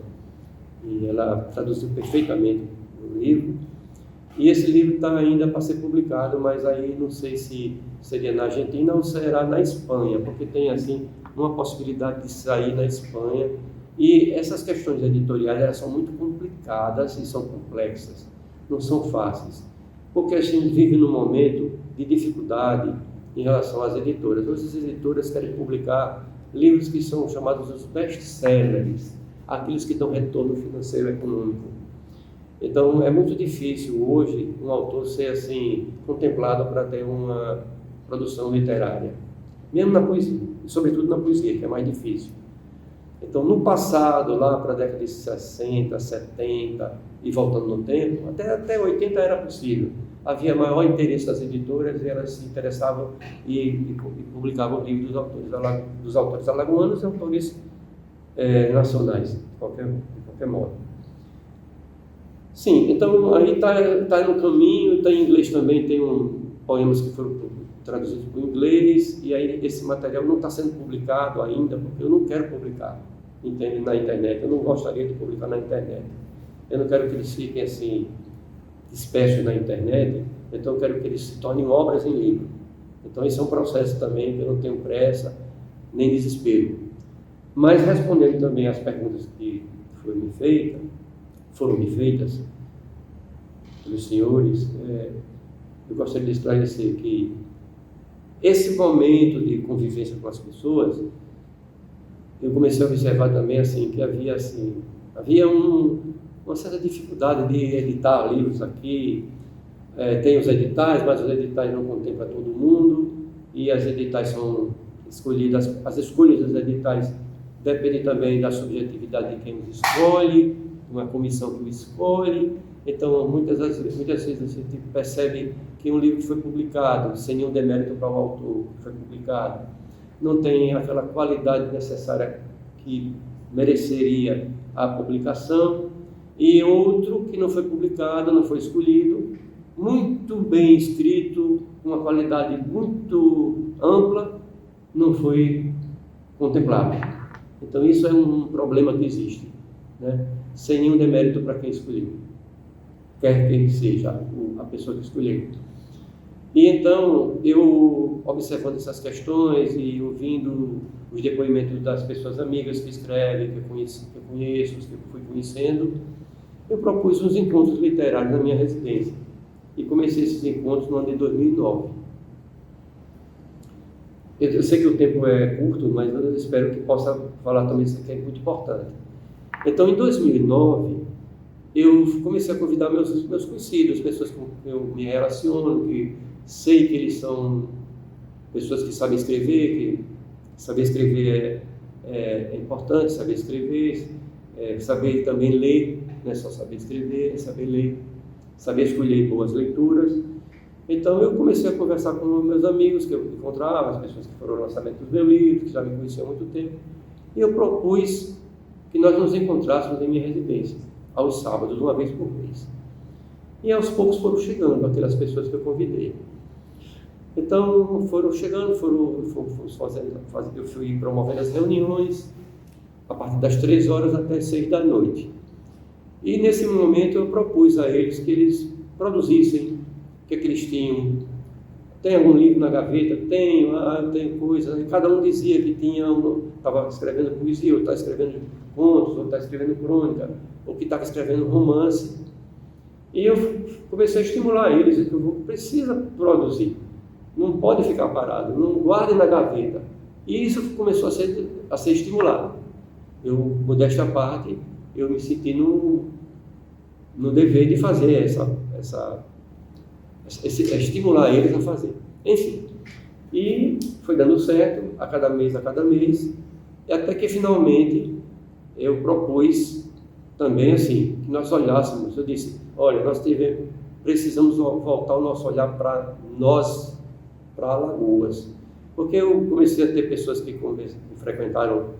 e ela traduziu perfeitamente o livro. E esse livro está ainda para ser publicado, mas aí não sei se seria na Argentina ou será na Espanha, porque tem assim uma possibilidade de sair na Espanha. E essas questões editoriais, elas são muito complicadas e são complexas, não são fáceis, porque a gente vive num momento de dificuldade em relação às editoras. Hoje as editoras querem publicar livros que são chamados os best-sellers, aqueles que dão retorno financeiro econômico. Então é muito difícil hoje um autor ser assim contemplado para ter uma produção literária, mesmo na poesia, e sobretudo na poesia, que é mais difícil. Então no passado, lá para a década de 60, 70 e voltando no tempo, até 80 era possível. Havia maior interesse das editoras e elas se interessavam e publicavam livros dos autores alagoanos e autores nacionais, de qualquer modo. Sim, então aí está no caminho, está em inglês também, tem poemas que foram traduzidos para o inglês, e aí esse material não está sendo publicado ainda, porque eu não quero publicar, entende, na internet, eu não gostaria de publicar na internet. Eu não quero que eles fiquem assim, dispersos na internet, então eu quero que eles se tornem obras em livro. Então esse é um processo também que eu não tenho pressa, nem desespero. Mas respondendo também às perguntas que foram me feitas pelos senhores, eu gostaria de esclarecer que esse momento de convivência com as pessoas, eu comecei a observar também assim, que havia uma certa dificuldade de editar livros aqui. Tem os editais, mas os editais não contemplam todo mundo, e as editais são escolhidas, as escolhas dos editais dependem também da subjetividade de quem os escolhe, uma comissão que o escolhe. Então, muitas vezes a gente percebe que um livro que foi publicado, sem nenhum demérito para o autor, que foi publicado, não tem aquela qualidade necessária que mereceria a publicação, e outro que não foi publicado, não foi escolhido, muito bem escrito, com uma qualidade muito ampla, não foi contemplado. Então, isso é um problema que existe, né? Sem nenhum demérito para quem escolheu, quer que seja a pessoa que escolheu. E então, eu observando essas questões e ouvindo os depoimentos das pessoas amigas que escrevem, que eu conheço, que eu fui conhecendo, eu propus uns encontros literários na minha residência. E comecei esses encontros no ano de 2009. Eu sei que o tempo é curto, mas eu espero que possa falar também isso que é muito importante. Então, em 2009, eu comecei a convidar meus conhecidos, pessoas com quem eu me relaciono, que sei que eles são pessoas que sabem escrever, que saber escrever é importante, saber escrever, saber também ler, não é só saber escrever, é saber ler, saber escolher boas leituras. Então eu comecei a conversar com meus amigos que eu encontrava, as pessoas que foram ao lançamento dos meus livros, que já me conheciam há muito tempo, e eu propus que nós nos encontrássemos em minha residência, aos sábados, uma vez por mês. E aos poucos foram chegando aquelas pessoas que eu convidei. Então foram chegando, eu fui promovendo as reuniões a partir das 3 horas até 6 da noite. E nesse momento eu propus a eles que eles produzissem o que eles tinham. Tem algum livro na gaveta? Tenho coisa. Cada um dizia que estava escrevendo poesia, ou estava escrevendo contos, ou estava escrevendo crônica, ou que estava escrevendo romance. E eu comecei a estimular eles, precisa produzir, não pode ficar parado, não guarde na gaveta. E isso começou a ser estimulado. Eu, modéstia à parte, eu me senti no dever de fazer estimular eles a fazer. Enfim, e foi dando certo a cada mês, e até que finalmente eu propus também assim, que nós olhássemos, eu disse, olha, precisamos voltar o nosso olhar para nós, para Alagoas, porque eu comecei a ter pessoas que frequentaram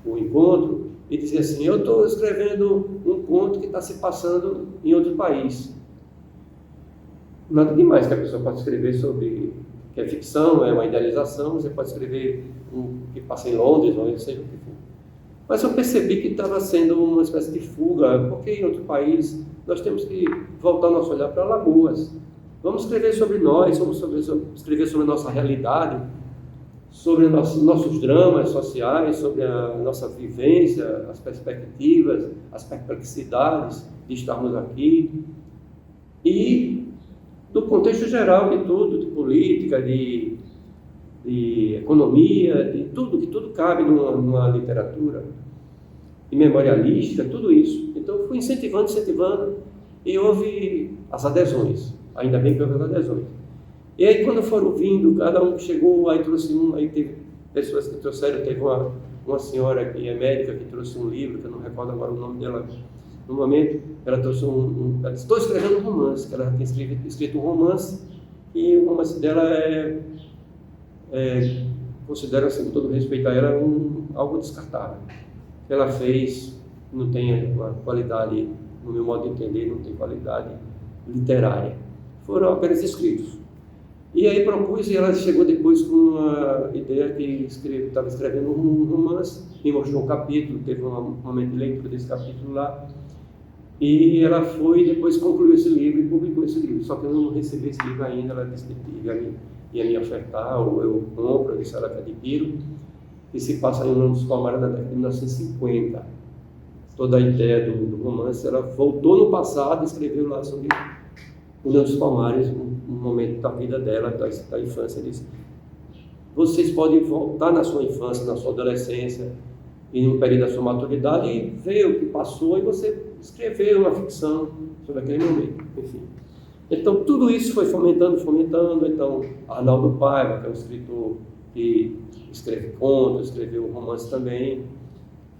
o encontro e diziam assim, eu estou escrevendo um conto que está se passando em outro país. Nada demais que a pessoa pode escrever sobre, que é ficção, é uma idealização, você pode escrever um que passa em Londres, ou seja o que for. Mas eu percebi que estava sendo uma espécie de fuga, porque em outro país nós temos que voltar nosso olhar para Alagoas. Vamos escrever sobre nós, escrever sobre a nossa realidade, sobre nossos dramas sociais, sobre a nossa vivência, as perspectivas, as perplexidades de estarmos aqui. E do contexto geral de tudo, de política, de economia, de tudo, que tudo cabe numa literatura, e memorialística, tudo isso. Então eu fui incentivando, e houve as adesões, ainda bem que houve as adesões. E aí quando foram vindo, cada um chegou, aí trouxe um, aí teve pessoas que trouxeram, teve uma senhora que é médica que trouxe um livro, que eu não recordo agora o nome dela no momento, ela trouxe ela disse, estou escrevendo um romance, que ela tinha escrito um romance, e o romance dela considero assim, com todo respeito a ela, algo descartável. Ela fez, não tem uma qualidade, no meu modo de entender, não tem qualidade literária. Foram apenas escritos. E aí propus, e ela chegou depois com uma ideia que estava escrevendo um romance, me mostrou um capítulo, teve um momento de leitura desse capítulo lá, e ela foi, depois concluiu esse livro e publicou esse livro. Só que eu não recebi esse livro ainda, ela disse que ia me ofertar, ou eu compro, eu disse ela que adquiro, que se passa em União dos Palmares na década de 1950. Toda a ideia do romance, ela voltou no passado e escreveu lá sobre União dos Palmares, um momento da vida dela, da infância. Disse, vocês podem voltar na sua infância, na sua adolescência, e no período da sua maturidade, e ver o que passou, e você escrever uma ficção sobre aquele momento, enfim. Então, tudo isso foi fomentando. Então, Arnaldo Paiva, que é um escritor que escreve contos, escreveu um romance também,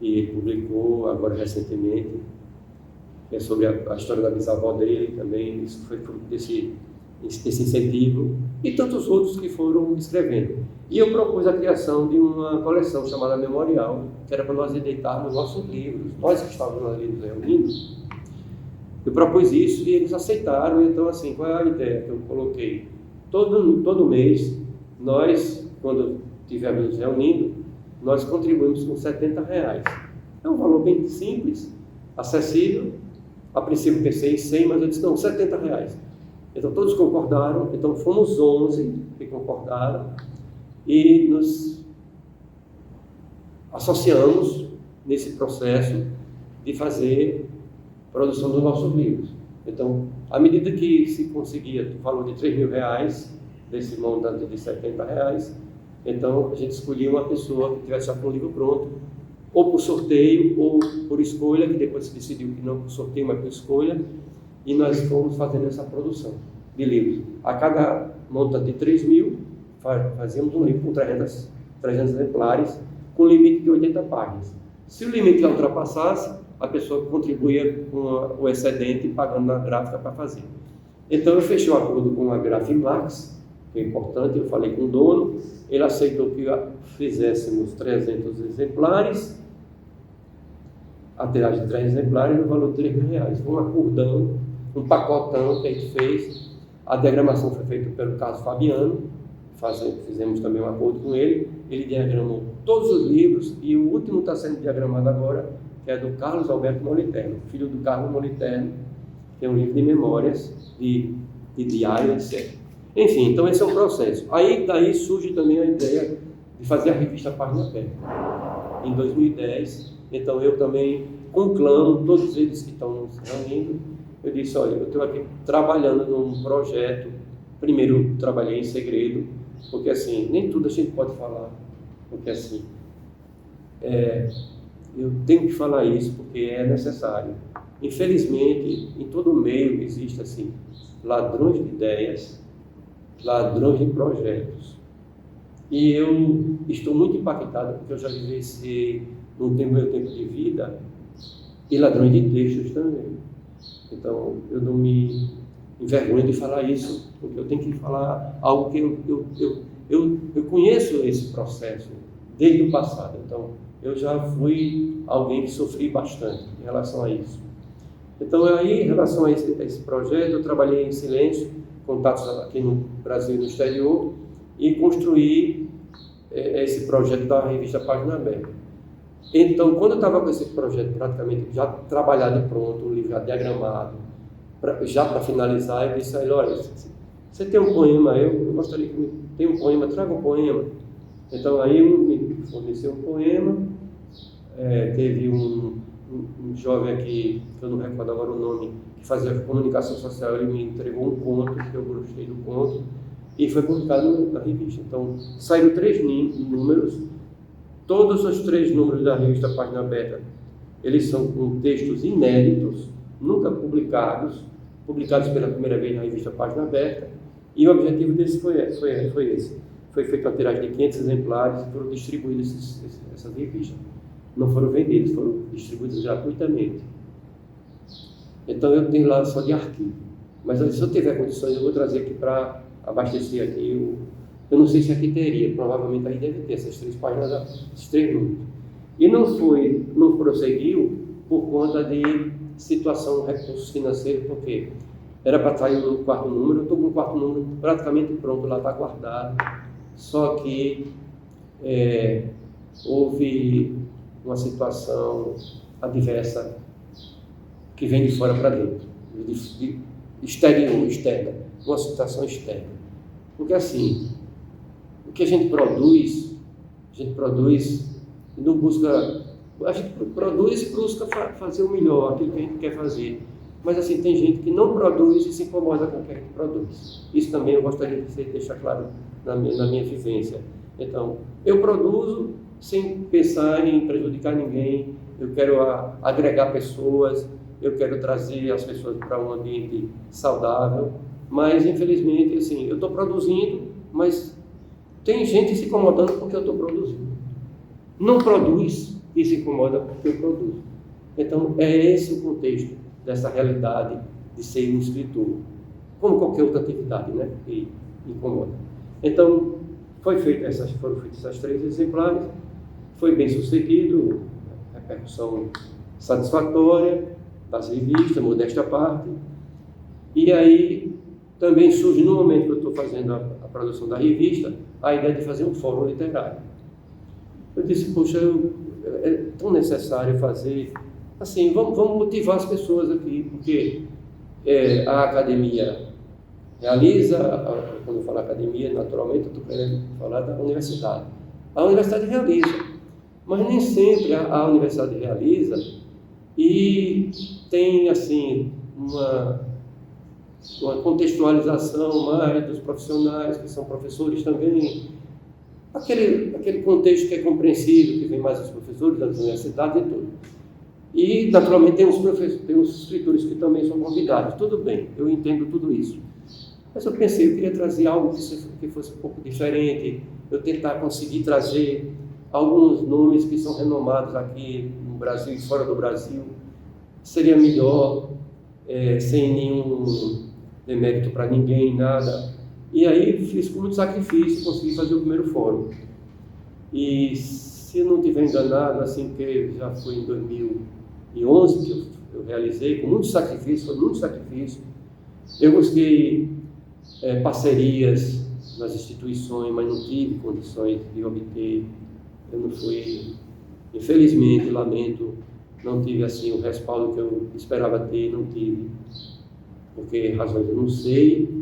e publicou agora recentemente, que é sobre a história da bisavó dele também, isso foi fruto desse incentivo, e tantos outros que foram escrevendo. E eu propus a criação de uma coleção chamada Memorial, que era para nós editarmos nossos livros, nós que estávamos ali nos reunindo. Eu propus isso e eles aceitaram. Então, assim, qual é a ideia que eu coloquei? Todo mês, nós, quando estivermos nos reunindo, nós contribuímos com R$70. É um valor bem simples, acessível. A princípio pensei em 100, mas eu disse, não, R$70. Então, todos concordaram. Então, fomos 11 que concordaram e nos associamos nesse processo de fazer produção dos nossos livros. Então, à medida que se conseguia o valor de R$3.000, desse montante de R$70, então a gente escolhia uma pessoa que tivesse já com o livro pronto, ou por sorteio, ou por escolha, que depois se decidiu que não por sorteio, mas por escolha, e nós fomos fazendo essa produção de livros. A cada montante de 3.000, fazíamos um livro com 300 exemplares, com limite de 80 páginas. Se o limite já ultrapassasse, a pessoa contribuía com o excedente, pagando na gráfica para fazer. Então eu fechei um acordo com a Grafimax, que é importante, eu falei com o dono, ele aceitou que fizéssemos 300 exemplares, a tiragem de 300 exemplares no valor de R$3.000. Foi um acordão, um pacotão que a gente fez. A diagramação foi feita pelo Carlos Fabiano, fizemos também um acordo com ele. Ele diagramou todos os livros e o último está sendo diagramado agora, que é do Carlos Alberto Moliterno, filho do Carlos Moliterno, que é um livro de memórias, de diário, etc. Enfim, então esse é um processo. Aí daí surge também a ideia de fazer a revista Página Pé. Em 2010, então eu também conclamo todos eles que estão nos reunindo. Eu disse, olha, eu estou aqui trabalhando num projeto. Primeiro trabalhei em segredo, porque assim, nem tudo a gente pode falar, porque assim, eu tenho que falar isso porque é necessário. Infelizmente, em todo meio existe assim, ladrões de ideias, ladrões de projetos. E eu estou muito impactado porque eu já vivenciei no meu tempo de vida e ladrões de textos também. Então, eu não me envergonho de falar isso, porque eu tenho que falar algo que eu conheço esse processo desde o passado. Então, eu já fui alguém que sofri bastante em relação a isso. Então, aí, em relação a esse projeto, eu trabalhei em silêncio, contatos aqui no Brasil e no exterior, e construí esse projeto da revista Página Aberta. Então, quando eu estava com esse projeto praticamente já trabalhado e pronto, o livro já diagramado, já para finalizar, eu disse a ele, olha, você tem um poema, eu gostaria que tenha um poema, traga um poema. Então, aí eu me forneceu um poema, teve um jovem aqui, que eu não recordo agora o nome, que fazia comunicação social, ele me entregou um conto, que eu gostei do conto, e foi publicado na revista. Então, saíram 3 números, todos os 3 números da revista Página Aberta, eles são com textos inéditos, nunca publicados pela primeira vez na revista Página Aberta, e o objetivo desse foi esse. Foi feita uma tiragem de 500 exemplares e foram distribuídos essas revistas. Não foram vendidos, foram distribuídos gratuitamente. Então eu tenho lá só de arquivo. Mas se eu tiver condições, eu vou trazer aqui para abastecer aqui. Eu não sei se aqui teria, provavelmente aí deve ter essas 3 páginas, esses 3 números. E não prosseguiu por conta de situação, recursos financeiros, porque era para sair no 4º número, eu estou com o 4º número praticamente pronto, lá está guardado. Só que houve uma situação adversa que vem de fora para dentro, externa, uma situação externa. Porque assim, o que a gente produz e não busca, a gente produz e busca fazer o melhor, aquilo que a gente quer fazer. Mas assim, tem gente que não produz e se incomoda com o que a gente produz. Isso também eu gostaria de deixar claro na minha vivência. Então, eu produzo sem pensar em prejudicar ninguém, eu quero agregar pessoas, eu quero trazer as pessoas para um ambiente saudável, mas infelizmente, assim, eu estou produzindo, mas tem gente se incomodando porque eu estou produzindo. Não produz e se incomoda porque eu produzo. Então, é esse o contexto dessa realidade de ser um escritor, como qualquer outra atividade, né, que incomoda. Então, foram feitas essas 3 exemplares, foi bem sucedido, repercussão satisfatória das revistas, modéstia à parte, e aí também surge, no momento que eu estou fazendo a produção da revista, a ideia de fazer um fórum literário. Eu disse, poxa, é tão necessário fazer, assim, vamos motivar as pessoas aqui, porque a academia realiza, quando eu falo academia, naturalmente eu estou querendo falar da universidade. A universidade realiza, mas nem sempre a universidade realiza e tem, assim, uma contextualização mais dos profissionais, que são professores também, aquele contexto que é compreensível, que vem mais dos professores das universidades e tudo. E, naturalmente, tem os escritores que também são convidados. Tudo bem, eu entendo tudo isso. Mas eu pensei, eu queria trazer algo que fosse um pouco diferente, eu tentar conseguir trazer alguns nomes que são renomados aqui no Brasil e fora do Brasil. Seria melhor, sem nenhum demérito para ninguém, nada. E aí fiz com muito sacrifício, consegui fazer o primeiro fórum. E se eu não estiver enganado, assim, que já foi em 2011 que eu realizei, com muito sacrifício, foi muito sacrifício. Eu busquei parcerias nas instituições, mas não tive condições de obter. Eu não fui, infelizmente, lamento, não tive assim o respaldo que eu esperava ter, não tive, porque razões eu não sei,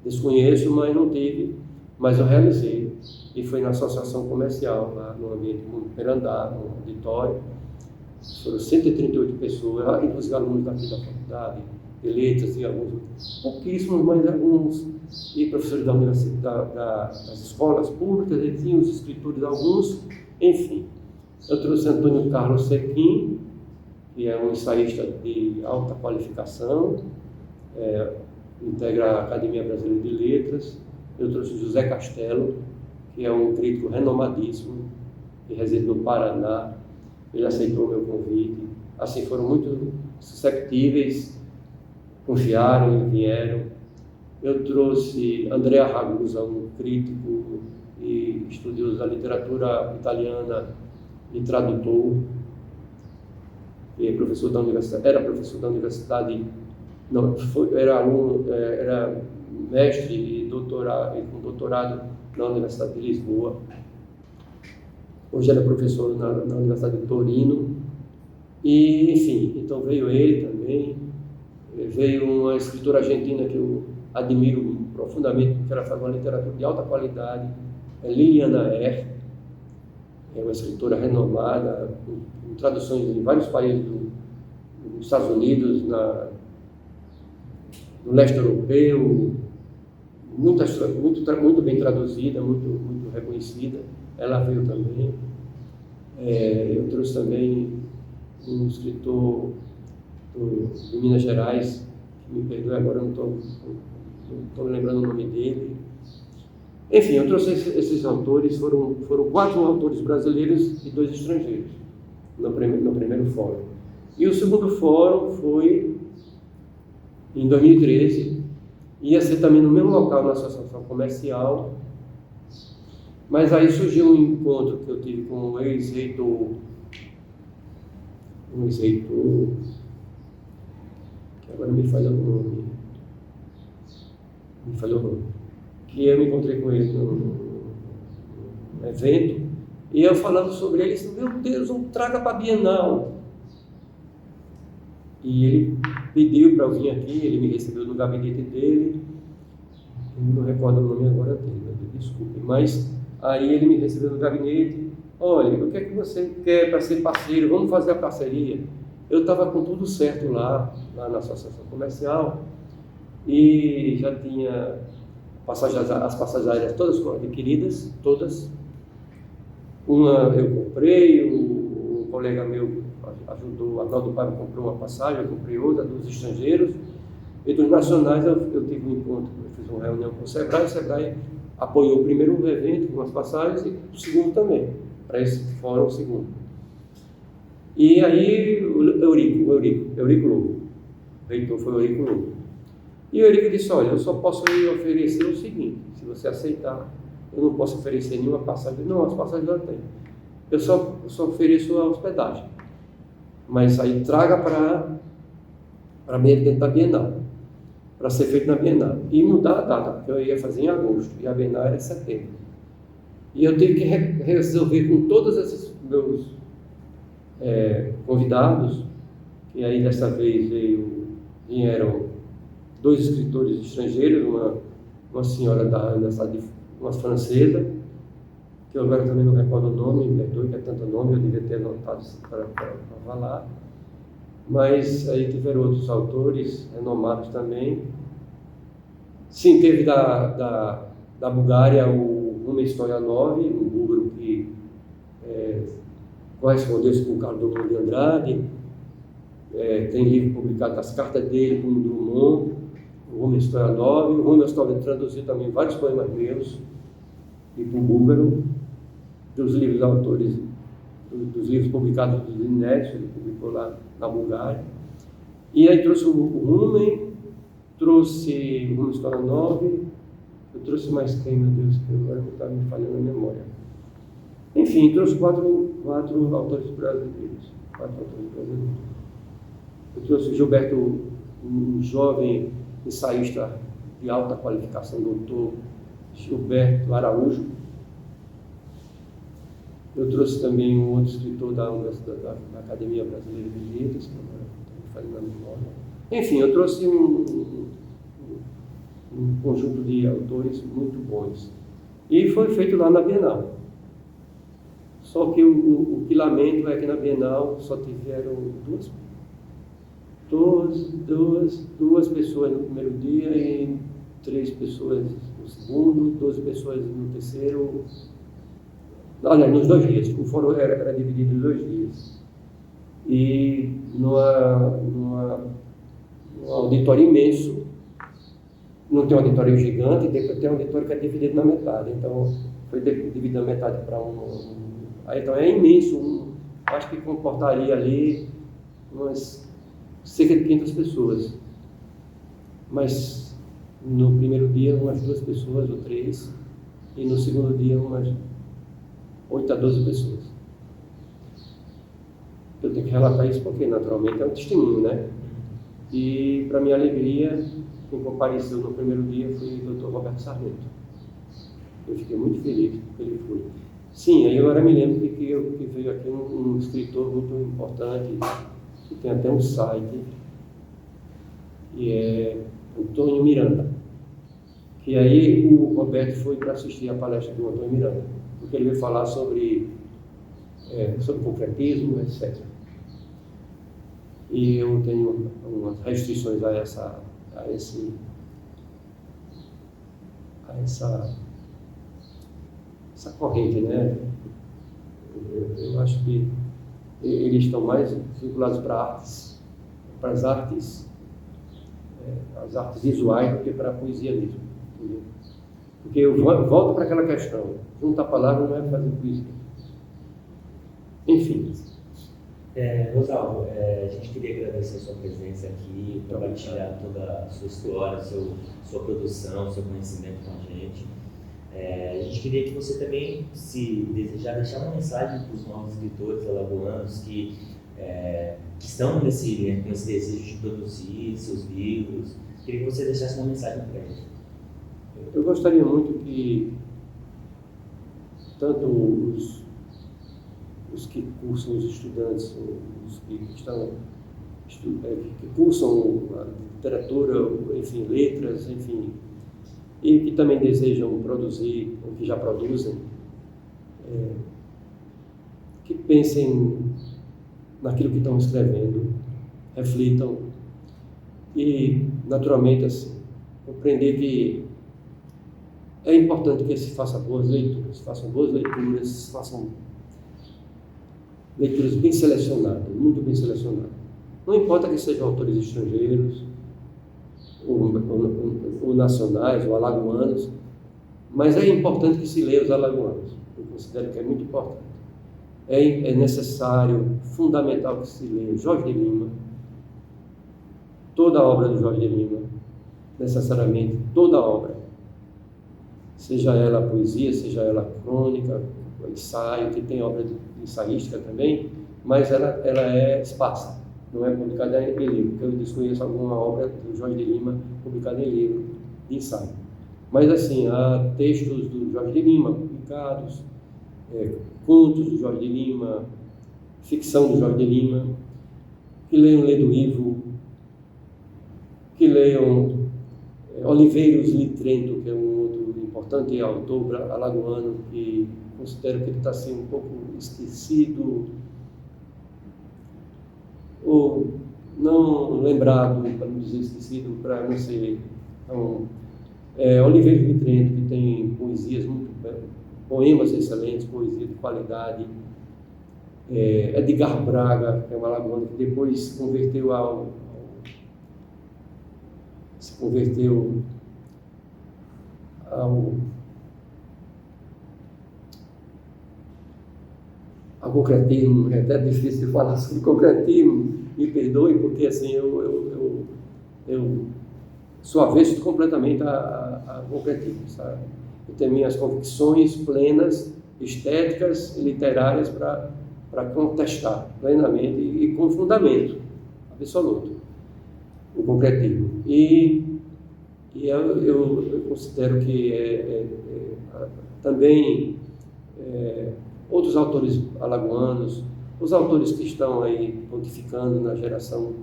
desconheço, mas não tive, mas eu realizei, e foi na associação comercial, lá no ambiente Perandá, no auditório. Foram 138 pessoas, inclusive alunos daqui da faculdade, de letras e alguns, pouquíssimos, mas alguns, e professores da universidade, das escolas públicas, e tinham os escritores, alguns, enfim. Eu trouxe Antônio Carlos Sequim, que é um ensaísta de alta qualificação, integra a Academia Brasileira de Letras. Eu trouxe José Castelo, que é um crítico renomadíssimo, que reside no Paraná. Ele aceitou o meu convite. Assim, foram muito susceptíveis, confiaram e vieram. Eu trouxe André Ragusa, um crítico e estudioso da literatura italiana e tradutor, que é professor da universidade, era professor da universidade, não, era aluno, era mestre e com doutorado na Universidade de Lisboa. hoje era professor na Universidade de Torino. E, enfim, então veio ele também, veio uma escritora argentina que eu admiro profundamente, porque ela faz uma literatura de alta qualidade, é Liliana Erck, é uma escritora renomada, com traduções em vários países dos Estados Unidos, no leste europeu, muito bem traduzida, muito reconhecida. Ela veio também. Eu trouxe também um escritor de Minas Gerais, que me perdoe agora, não estou lembrando o nome dele. Enfim, eu trouxe esses autores, foram 4 autores brasileiros e 2 estrangeiros no primeiro fórum. E o segundo fórum foi em 2013, ia ser também no mesmo local, na Associação Comercial, mas aí surgiu um encontro que eu tive com um ex-reitor, que agora me falhou o nome, que eu me encontrei com ele num evento, e eu falando sobre ele, disse, meu Deus, traga para a Bienal. E ele pediu para eu vir aqui, ele me recebeu no gabinete dele, eu não recordo o nome agora dele, desculpe, mas aí ele me recebeu no gabinete, olha, o que é que você quer para ser parceiro, vamos fazer a parceria. Eu estava com tudo certo lá na Associação Comercial, e já tinha as passagens aéreas todas adquiridas, todas. Uma eu comprei, um colega meu ajudou, Arnaldo Paiva comprou uma passagem, eu comprei outra, dos estrangeiros. E dos nacionais eu tive um encontro, eu fiz uma reunião com o Sebrae apoiou o primeiro evento com as passagens e o segundo também, para esse fórum, o segundo. E aí o Eurico Lobo, o reitor foi o Eurico Lobo. E o Eurico disse, olha, eu só posso lhe oferecer o seguinte, se você aceitar, eu não posso oferecer nenhuma passagem, não, as passagens eu tenho. Eu só ofereço a hospedagem, mas aí traga para mim dentro da Bienal, para ser feito na Bienal. E mudar a data, porque eu ia fazer em agosto, e a Bienal era em setembro. E eu tive que resolver com todos esses meus convidados, que aí dessa vez vieram 2 escritores estrangeiros, uma senhora uma francesa, que eu agora também não recordo o nome, me perdoe que é tanto nome, eu devia ter anotado para falar. Mas aí tiveram outros autores renomados também. Sim, teve da Bulgária o Rumen Stoyanov, um búlgaro que correspondeu com o Carlos Drummond de Andrade, tem livro publicado das cartas dele com o Drummond, o Rumen Stoyanov. O Rumen Stoyanov traduziu também vários poemas meus, e para o búlgaro, dos livros autores, dos livros publicados dos inéditos, ele publicou lá na Bulgária. E aí trouxe o Rumen, trouxe o Rumen Stoyanov, eu trouxe mais quem, meu Deus, que agora está me falhando a memória. Enfim, trouxe 4 autores brasileiros. Eu trouxe o Gilberto, um jovem ensaísta de alta qualificação, doutor Gilberto Araújo. Eu trouxe também um outro escritor da Academia Brasileira de Letras, que agora estou me falando na memória. Enfim, eu trouxe um conjunto de autores muito bons. E foi feito lá na Bienal. Só que o que lamento é que na Bienal só tiveram duas pessoas no primeiro dia e 3 pessoas no segundo, 12 pessoas no terceiro. Olha, nos 2 dias, o fórum era dividido em 2 dias. E num auditório imenso, não tem um auditório gigante, tem um auditório que é dividido na metade. Então, foi dividido na metade para então é imenso, acho que comportaria ali umas cerca de 500 pessoas. Mas no primeiro dia umas 2 pessoas ou 3, e no segundo dia umas 8 a 12 pessoas. Eu tenho que relatar isso porque naturalmente é um testemunho, né? E para minha alegria, quem compareceu no primeiro dia foi o Dr. Roberto Sarmento. Eu fiquei muito feliz porque ele foi. Sim, aí agora me lembro que veio aqui um escritor muito importante, que tem até um site, que é Antônio Miranda. Que aí o Roberto foi para assistir a palestra do Antônio Miranda, porque ele veio falar sobre concretismo, etc. E eu tenho umas restrições a essa corrente, né? Eu acho que eles estão mais vinculados para as artes visuais do que para a poesia mesmo. Entendeu? Porque eu volto para aquela questão, juntar palavra não é fazer poesia. Enfim. Rosalvo, a gente queria agradecer a sua presença aqui, compartilhar toda a sua história, sua produção, seu conhecimento com a gente. A gente queria que você também, se desejar, deixar uma mensagem para os novos escritores alagoanos que estão com esse desejo de produzir seus livros. Queria que você deixasse uma mensagem para eles. Eu gostaria muito que tanto os que cursam, os estudantes, os que cursam a literatura, enfim, letras, enfim, e que também desejam produzir, ou que já produzem, que pensem naquilo que estão escrevendo, reflitam e, naturalmente, assim, compreender que é importante que se façam boas leituras, façam leituras bem selecionadas, muito bem selecionadas. Não importa que sejam autores estrangeiros, ou nacionais, ou alagoanos, mas é importante que se leia os alagoanos. Eu considero que é muito importante. É necessário, fundamental que se leia Jorge de Lima, toda a obra do Jorge de Lima, necessariamente toda a obra, seja ela poesia, seja ela crônica, ensaio, que tem obra ensaística também, mas ela é esparsa, não é publicada em livro, porque eu desconheço alguma obra do Jorge de Lima publicada em livro de ensaio. Mas assim, há textos do Jorge de Lima publicados, contos do Jorge de Lima, ficção do Jorge de Lima, que leiam Ledo Ivo, que leiam Oliveiros Litrento, que é um outro importante autor alagoano, que considero que ele está sendo um pouco esquecido, ou não lembrado, para não dizer esquecido, para não ser... Então, Oliveiros Litrento, que tem poesias muito belas, poemas excelentes, poesia de qualidade. Edgar Braga, que é um alagoano que depois se converteu ao concretismo. É até difícil de falar sobre concretismo, me perdoe, porque assim, eu sou avesso completamente a concretismo, sabe? Eu tenho minhas convicções plenas, estéticas e literárias para contestar plenamente e com fundamento absoluto o concretismo. E eu considero que também outros autores alagoanos, os autores que estão aí pontificando na geração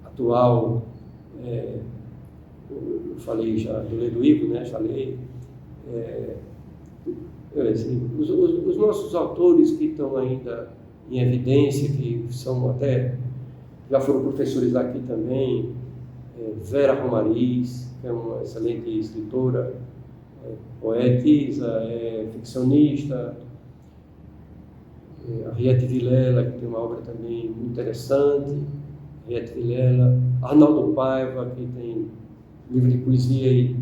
atual, eu falei já do Ledo Ivo, né? Já li. Os nossos autores que estão ainda em evidência, que são até, já foram professores aqui também, Vera Romariz, que é uma excelente escritora, poetisa, ficcionista, Henriette Vilela, que tem uma obra também muito interessante, Henriette Vilela, Arnaldo Paiva, que tem livro de poesia,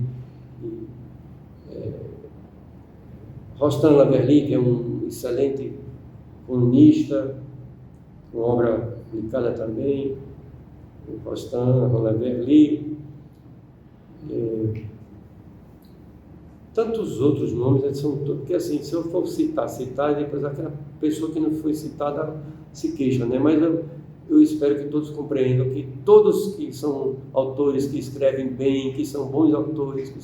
Rostand Laverly, que é um excelente colunista, uma obra publicada também, Rostand Laverly, tantos outros nomes, são todos, porque assim, se eu for citar, depois aquela pessoa que não foi citada se queixa, né? Mas eu espero que todos compreendam que todos que são autores que escrevem bem, que são bons autores, que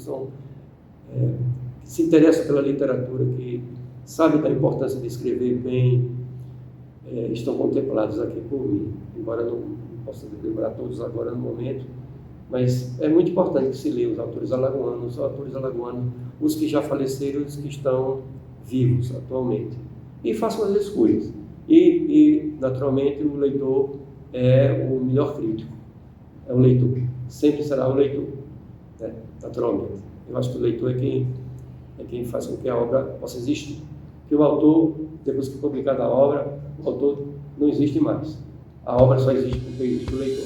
se interessam pela literatura, que sabe da importância de escrever bem, estão contemplados aqui por mim, embora não possa lembrar todos agora no momento, mas é muito importante que se leia os autores alagoanos, os que já faleceram, os que estão vivos atualmente, e façam as escolhas. E naturalmente, o leitor é o melhor crítico, é o leitor, sempre será o leitor, né? Naturalmente. Eu acho que o leitor é quem faz com que a obra possa existir. Porque o autor, depois que publicada a obra, o autor não existe mais. A obra só existe porque existe o leitor.